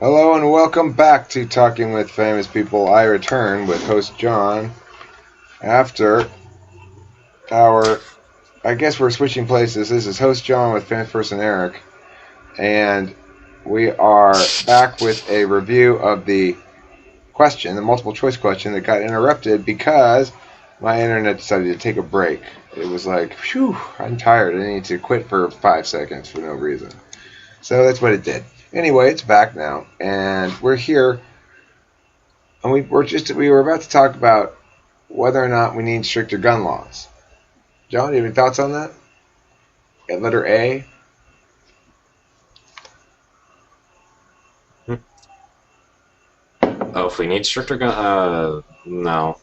Hello and welcome back to Talking with Famous People. I return with host John after our. I guess we're switching places. This is host John with famous person Eric, and we are back with a review of the question, the multiple choice question that got interrupted because my internet decided to take a break. It was like, phew, I'm tired. I need to quit for 5 seconds for no reason. So that's what it did. Anyway, it's back now, and we're here. And we were about to talk about whether or not we need stricter gun laws. John, do you have any thoughts on that? At letter A, Oh, if we need stricter gun, no,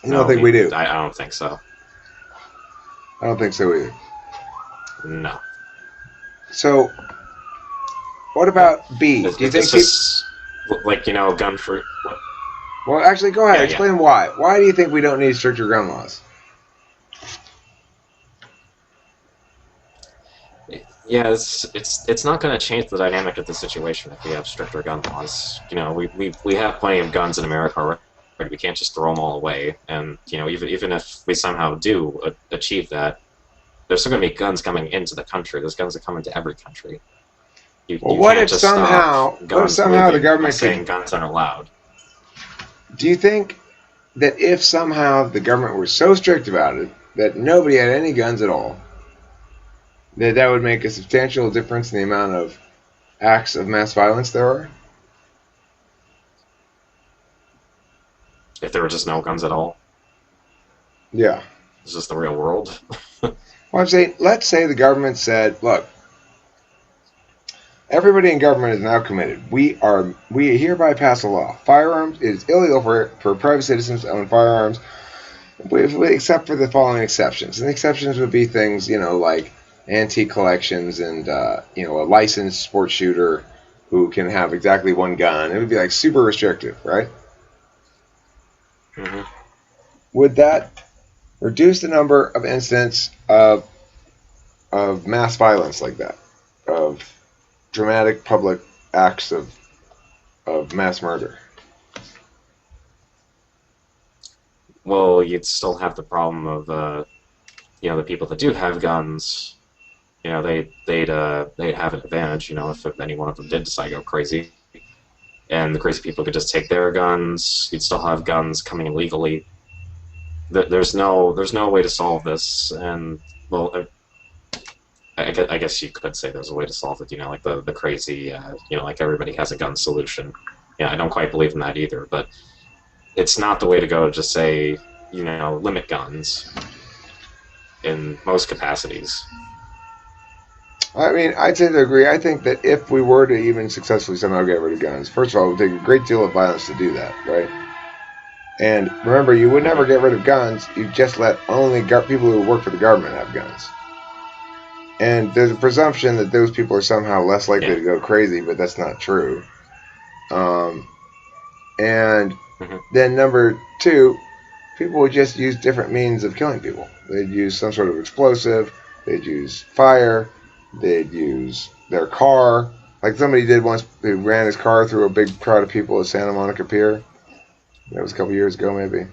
I don't think we, we do. I don't think so. I don't think so either. No, So, what Uh, about B? Do you think it's people? just like gun for what? Well, actually, go ahead. Yeah, yeah, Explain why. Why do you think we don't need stricter gun laws? yeah. It's not going to change the dynamic of the situation if we have stricter gun laws. We have plenty of guns in America already. We can't just throw them all away. And even if we somehow do achieve that, there's still going to be guns coming into the country. There's guns that come into every country. Well, You can't just stop what if guns somehow the moving by government could? saying guns aren't allowed. Do you think that if somehow the government were so strict about it that nobody had any guns at all, that would make a substantial difference in the amount of acts of mass violence there are? If there were just no guns at all, Yeah. is this the real world? Well, I'm saying, let's say the government said, look, everybody in government is now committed. We hereby pass a law. Firearms it is illegal for private citizens to own firearms, except for the following exceptions. And the exceptions would be things, like antique collections and, a licensed sports shooter who can have exactly one gun. It would be like super restrictive, right? Hmm. Would that reduce the number of incidents of mass violence like that, of dramatic public acts of mass murder? Well, you'd still have the problem of the people that do have guns. They'd have an advantage. If any one of them did decide to go crazy, and the crazy people could just take their guns, you'd still have guns coming illegally. There's no way to solve this, and well, I guess you could say there's a way to solve it. Like the crazy, like everybody has a gun solution. Yeah, I don't quite believe in that either, but it's not the way to go to just say, limit guns in most capacities. I mean, I tend to agree. I think that if we were to even successfully somehow get rid of guns, first of all, it would take a great deal of violence to do that, right? And remember, you would never Hmm. get rid of guns. You just let only people who work for the government have guns. And there's a presumption that those people are somehow less likely Yeah. to go crazy, but that's not true. Um, and Hmm. then number two, people would just use different means of killing people. They'd use some sort of explosive. They'd use fire. They'd use their car. Like somebody did once, who ran his car through a big crowd of people at Santa Monica Pier. That was a couple years ago, maybe.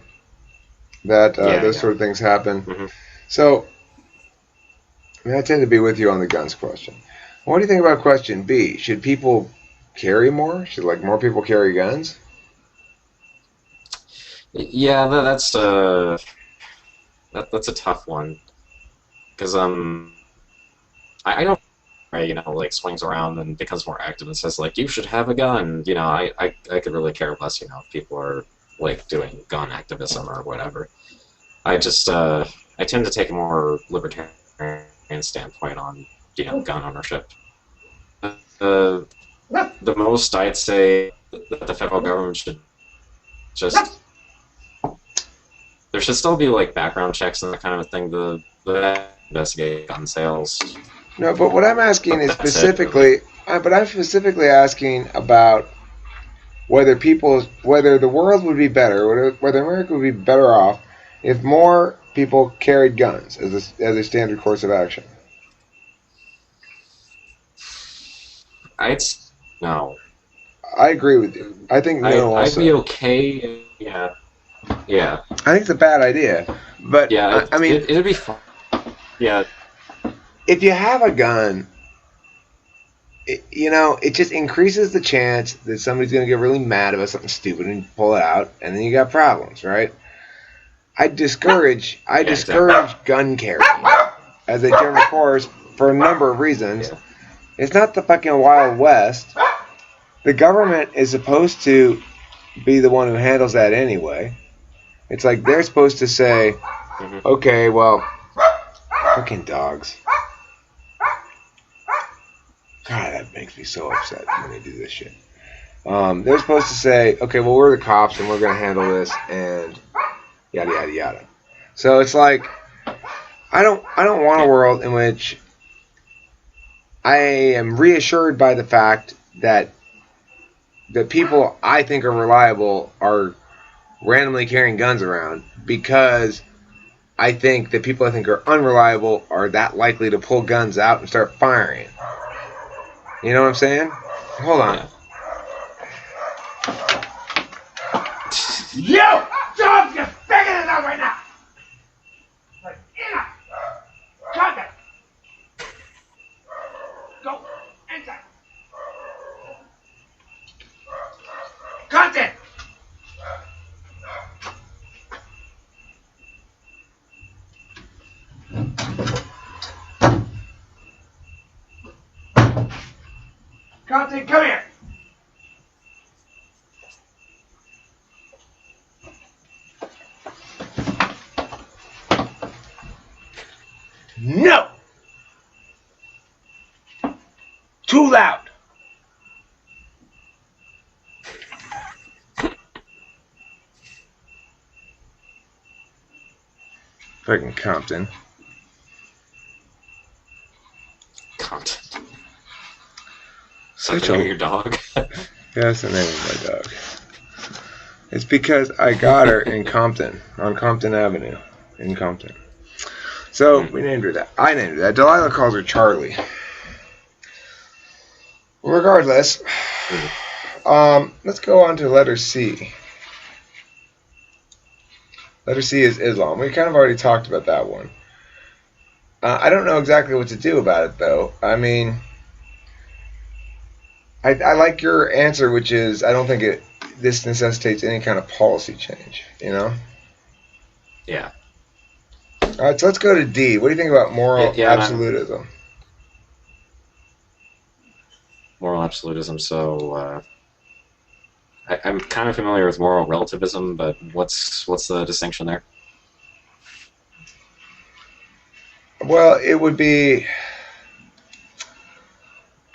That Yeah, those yeah. sort of things happen. Hmm. So I mean, I tend to be with you on the guns question. What do you think about question B? Should people carry more? Should more people carry guns? Yeah, that's a tough one because I don't like swings around and becomes more active and says like you should have a gun. I could really care less. If people are like doing gun activism or whatever. I just I tend to take a more libertarian standpoint on gun ownership. Uh, the most I'd say that the federal government should just there should still be like background checks and that kind of thing. The investigate gun sales, No, but what I'm asking but is that's it really. I'm specifically asking about whether the world would be better, whether America would be better off if more people carried guns as a standard course of action. I'd no. I agree with you. I think no I'd be also. okay. Yeah, yeah, I think it's a bad idea. But, yeah. I mean, It'd be fun. Yeah, if you have a gun, it just increases the chance that somebody's going to get really mad about something stupid and pull it out, and then you got problems, right? I yeah, exactly. discourage gun carrying as a term of course for a number of reasons. Yeah. It's not the fucking Wild West. The government is supposed to be the one who handles that anyway. It's like they're supposed to say, Hmm. okay, well, fucking dogs. God, that makes me so upset when they do this shit. They're supposed to say, okay, well, we're the cops and we're going to handle this and yada yada yada. So it's like I don't want a Yeah. world in which I am reassured by the fact that the people I think are reliable are randomly carrying guns around because I think the people I think are unreliable are that likely to pull guns out and start firing. You know what I'm saying? Hold on. Yeah. Yo! Dogs, you're bigger than that right now! Like, enough! Contact! Go inside! Contact! Contact, come here! No! Too loud! Fucking Compton. Content. Is that Such the name of a. your dog? That's the name of my dog. It's because I got her in Compton, on Compton Avenue, in Compton. So Mm. we named her that. I named her that. Delilah calls her Charlie. Regardless, Mm. let's go on to letter C. Letter C is Islam. We kind of already talked about that one. I don't know exactly what to do about it, though. I mean, I like your answer, which is I don't think this necessitates any kind of policy change. You know. Yeah. All right, so let's go to D. What do you think about moral Yeah, and I'm absolutism? moral absolutism. So I'm kind of familiar with moral relativism, but what's the distinction there? Well, it would be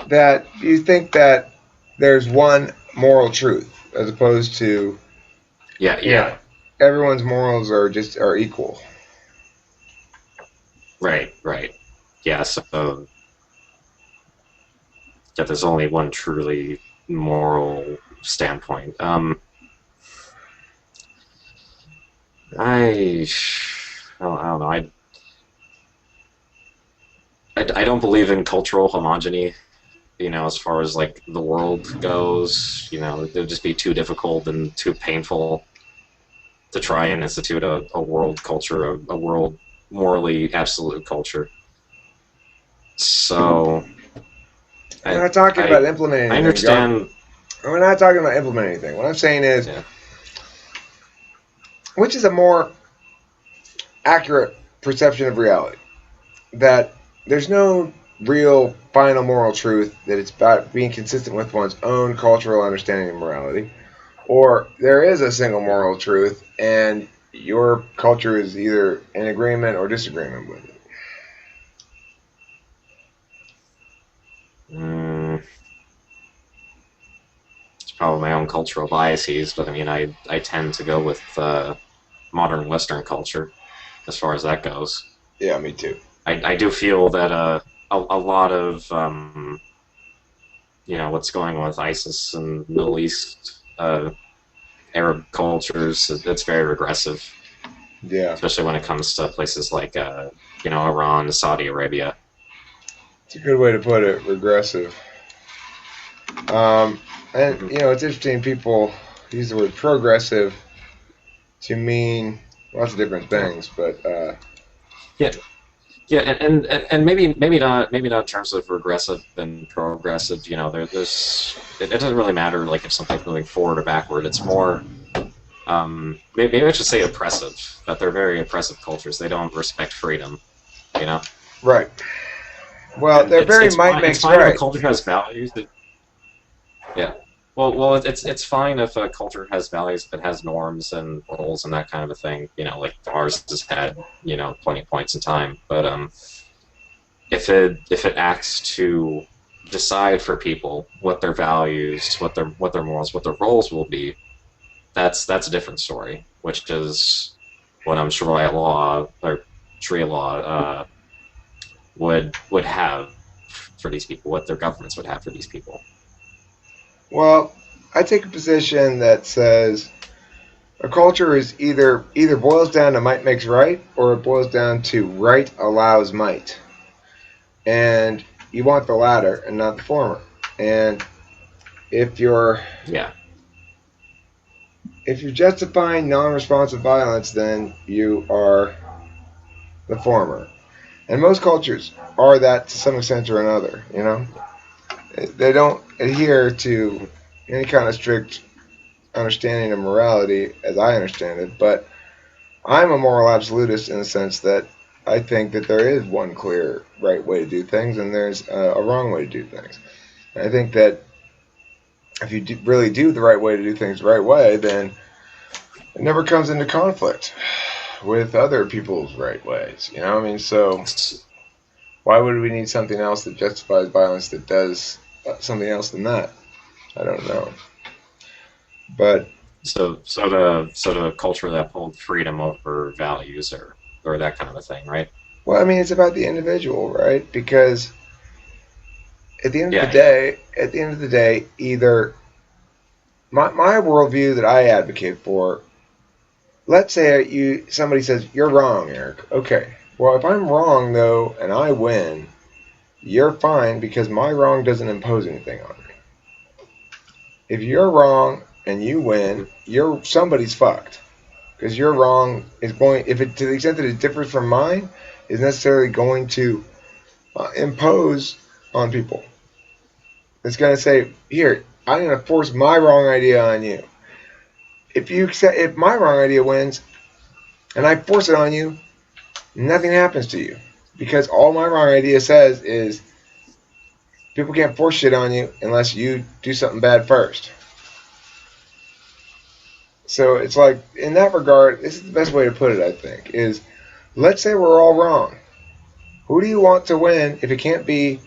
that you think that there's one moral truth as opposed to Yeah, you know yeah, everyone's morals are equal. right, right. Yeah, so yeah, there's only one truly moral standpoint. I, I don't know. I don't believe in cultural homogeny. You know, as far as like the world goes, you know, it would just be too difficult and too painful to try and institute a world culture, a world morally absolute culture. So We're I not talking about I implementing I anything, John. understand. We're not talking about implementing anything. What I'm saying is, Yeah. which is a more accurate perception of reality? That there's no real final moral truth, that it's about being consistent with one's own cultural understanding of morality, or there is a single Mhm. moral truth and your culture is either in agreement or disagreement with it. Mm, it's probably my own cultural biases, but I mean, I tend to go with modern Western culture as far as that goes. Yeah, me too. I do feel that a lot of you know what's going on with ISIS and Middle East Arab cultures, it's very regressive, Yeah, especially when it comes to places like you know Iran, Saudi Arabia. it's a good way to put it. Regressive. Um, And Hmm. it's interesting. People use the word progressive to mean lots of different Yeah, things, but yeah, yeah, and maybe not in terms of regressive and progressive. It doesn't really matter like if something's moving forward or backward. It's more maybe I should say oppressive. That they're very oppressive cultures. They don't respect freedom. You know, right. Well, and they're it's very it's might fine. It's makes fine if a right. culture has values. Yeah. Well, it's fine if a culture has values, if it has norms and rules and that kind of a thing. Like ours has had plenty of points in time. But if it acts to decide for people what their values, what their morals, what their roles will be, that's a different story. Which is what I'm sure Sharia law or Sharia law would have for these people, what their governments would have for these people. Well, I take a position that says a culture is either boils down to might makes right, or it boils down to right allows might, and you want the latter and not the former. And if you're Yeah. if you're justifying non-responsive violence, then you are the former. And most cultures are that to some extent or another. They don't adhere to Mhm. any kind of strict understanding of morality, as I understand it. But I'm a moral absolutist in the sense that I think that there is one clear right way to do things, and there's a wrong way to do things. And I think that if you really do the right way to do things the right way, then it never comes into conflict with other people's right ways. I mean, so why would we need something else that justifies violence that does something else than that? I don't know. But So the culture that hold freedom over values or that kind of a thing, right? well, I mean, it's about the individual, right? Because Yeah, yeah. at the end of the day, either my worldview that I advocate for. Let's say somebody says you're wrong, Eric. Okay. Well, if I'm wrong though, and I win, you're fine because my wrong doesn't impose anything on me. If you're wrong and you win, Mhm. you're somebody's fucked because your wrong is going if it to the extent that it differs from mine is necessarily going to impose on people. It's going to say here I'm going to force my wrong idea on you. If my wrong idea wins and I force it on you, nothing happens to you because all my wrong idea says is people can't force shit on you unless you do something bad first. So it's like in that regard, this is the best way to put it. I think is let's say we're all wrong. Who do you want to win if it can't be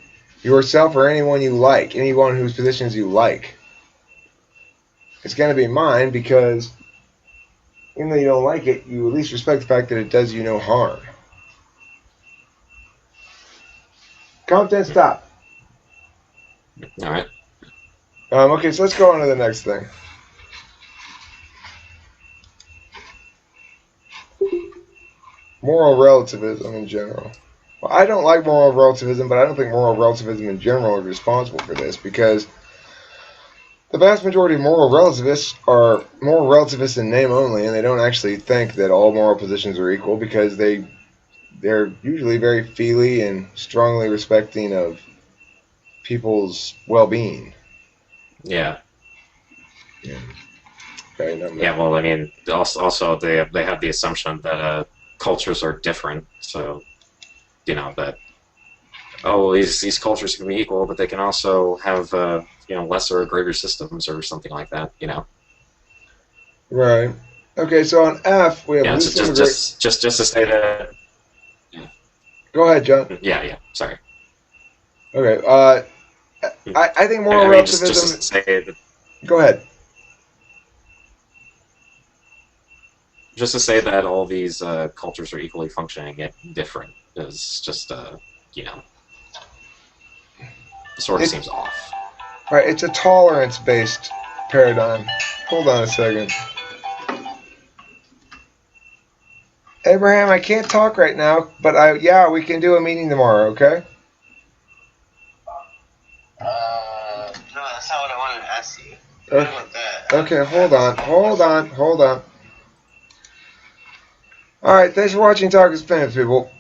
yourself or anyone you like, anyone whose positions you like? It's going to be mine because even though you don't like it, you at least respect the fact that it does you no harm. Content stop. All right. Okay, so let's go on to the next thing. Moral relativism in general. Well, I don't like moral relativism, but I don't think moral relativism in general is responsible for this because the vast majority of moral relativists are moral relativists in name only, and they don't actually think that all moral positions are equal because they're usually very feely and strongly respecting of people's well-being. Yeah. Yeah. Right. Yeah. Well, I mean, also they have the assumption that cultures are different. So that these cultures can be equal, but they can also have lesser or greater systems or something like that. Right. Okay. So on F we have Yeah. loose Just immigration. just just just to say that. Yeah. Go ahead, John. Yeah. Yeah. Sorry. Okay. I think moral I mean, just relativism. to say that Go ahead. all these cultures are equally functioning yet different is just you know sort of It seems off. right. It's a tolerance-based paradigm. Hold on a second. Abraham, I can't talk right now, but yeah, we can do a meeting tomorrow, okay? No, that's not what I wanted Okay, hold on. All right, thanks for watching Talk is Famous, people.